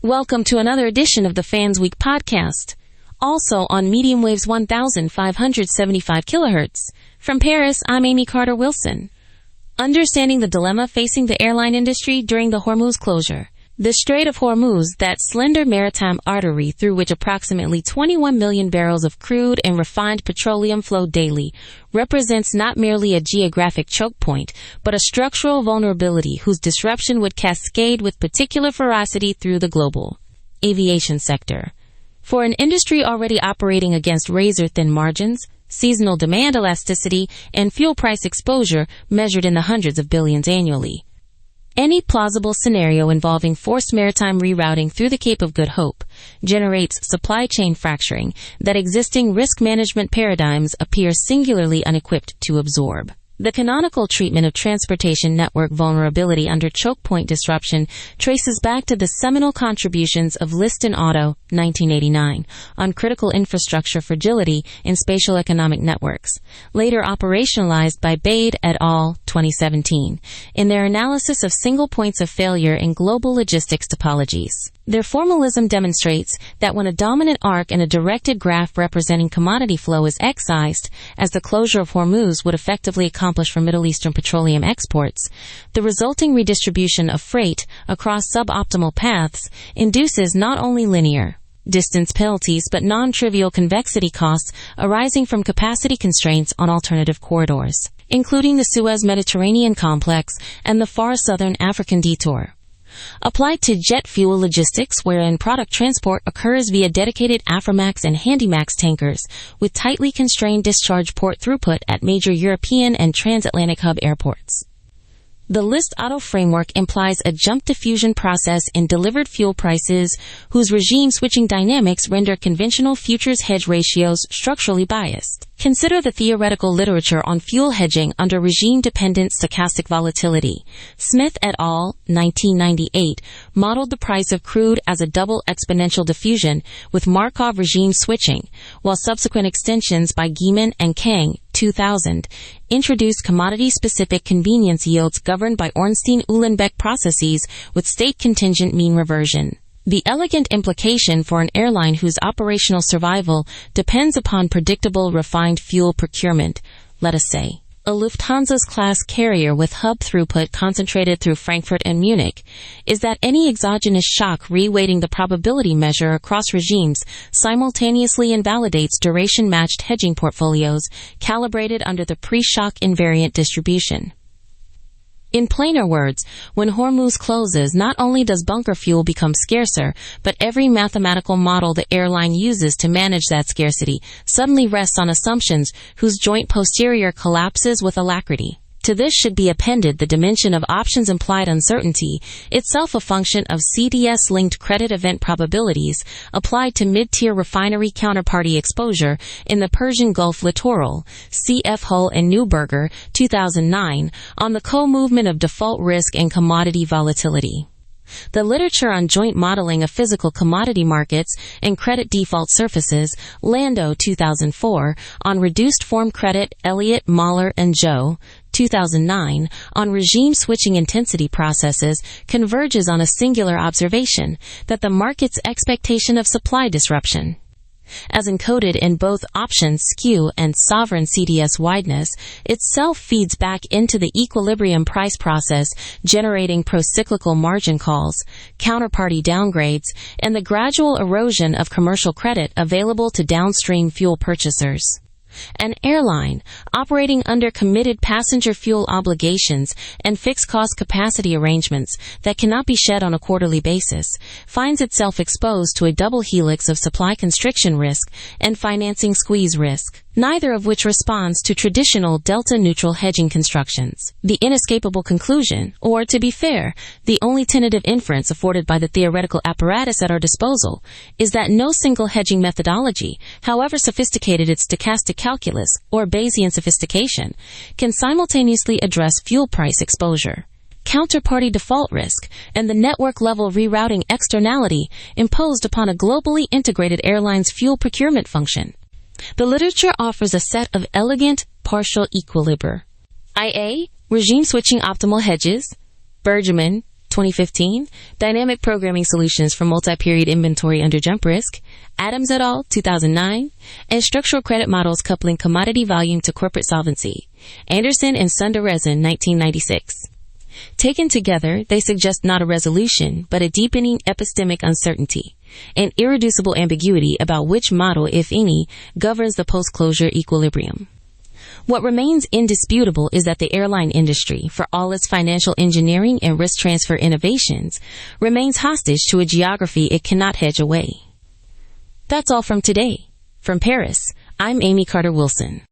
Welcome to another edition of the Fans Week podcast, also on medium waves 1575 kHz. From Paris, I'm Amy Carter Wilson. Understanding the dilemma facing the airline industry during the Hormuz closure. The Strait of Hormuz, that slender maritime artery through which approximately 21 million barrels of crude and refined petroleum flow daily, represents not merely a geographic choke point, but a structural vulnerability whose disruption would cascade with particular ferocity through the global aviation sector. For an industry already operating against razor-thin margins, seasonal demand elasticity, and fuel price exposure measured in the hundreds of billions annually, any plausible scenario involving forced maritime rerouting through the Cape of Good Hope generates supply chain fracturing that existing risk management paradigms appear singularly unequipped to absorb. The canonical treatment of transportation network vulnerability under choke point disruption traces back to the seminal contributions of Liston Auto, 1989, on critical infrastructure fragility in spatial economic networks, later operationalized by Bade et al., 2017, in their analysis of single points of failure in global logistics topologies. Their formalism demonstrates that when a dominant arc in a directed graph representing commodity flow is excised, as the closure of Hormuz would effectively accomplish for Middle Eastern petroleum exports, the resulting redistribution of freight across suboptimal paths induces not only linear distance penalties but non-trivial convexity costs arising from capacity constraints on alternative corridors, including the Suez-Mediterranean complex and the far southern African detour. Applied to jet fuel logistics, wherein product transport occurs via dedicated Aframax and Handymax tankers with tightly constrained discharge port throughput at major European and transatlantic hub airports. The List Auto framework implies a jump diffusion process in delivered fuel prices whose regime switching dynamics render conventional futures hedge ratios structurally biased. Consider the theoretical literature on fuel hedging under regime-dependent stochastic volatility. Smith et al., 1998, modeled the price of crude as a double exponential diffusion with Markov regime switching, while subsequent extensions by Gieman and Kang, 2000, introduced commodity-specific convenience yields governed by Ornstein-Uhlenbeck processes with state-contingent mean reversion. The elegant implication for an airline whose operational survival depends upon predictable refined fuel procurement, let us say, a Lufthansa's class carrier with hub throughput concentrated through Frankfurt and Munich, is that any exogenous shock reweighting the probability measure across regimes simultaneously invalidates duration-matched hedging portfolios calibrated under the pre-shock invariant distribution. In plainer words, when Hormuz closes, not only does bunker fuel become scarcer, but every mathematical model the airline uses to manage that scarcity suddenly rests on assumptions whose joint posterior collapses with alacrity. To this should be appended the dimension of options implied uncertainty, itself a function of CDS-linked credit event probabilities applied to mid-tier refinery counterparty exposure in the Persian Gulf littoral, C.F. Hull and Neuberger, 2009, on the co-movement of default risk and commodity volatility. The literature on joint modeling of physical commodity markets and credit default surfaces, Lando 2004, on reduced form credit, Elliott, Mahler, and Joe, 2009, on regime switching intensity processes, converges on a singular observation, that the market's expectation of supply disruption, as encoded in both option skew and sovereign CDS wideness, itself feeds back into the equilibrium price process, generating procyclical margin calls, counterparty downgrades, and the gradual erosion of commercial credit available to downstream fuel purchasers. An airline, operating under committed passenger fuel obligations and fixed-cost capacity arrangements that cannot be shed on a quarterly basis, finds itself exposed to a double helix of supply constriction risk and financing squeeze risk, neither of which responds to traditional delta-neutral hedging constructions. The inescapable conclusion, or to be fair, the only tentative inference afforded by the theoretical apparatus at our disposal, is that no single hedging methodology, however sophisticated its stochastic calculus or Bayesian sophistication, can simultaneously address fuel price exposure, counterparty default risk, and the network-level rerouting externality imposed upon a globally integrated airline's fuel procurement function. The literature offers a set of elegant partial equilibria, i.a., regime switching optimal hedges, Bergman, 2015, Dynamic Programming Solutions for Multi-Period Inventory Under Jump Risk, Adams et al., 2009, and Structural Credit Models Coupling Commodity Volume to Corporate Solvency, Anderson and Sundaresan, 1996. Taken together, they suggest not a resolution, but a deepening epistemic uncertainty, an irreducible ambiguity about which model, if any, governs the post-closure equilibrium. What remains indisputable is that the airline industry, for all its financial engineering and risk transfer innovations, remains hostage to a geography it cannot hedge away. That's all from today. From Paris, I'm Amy Carter Wilson.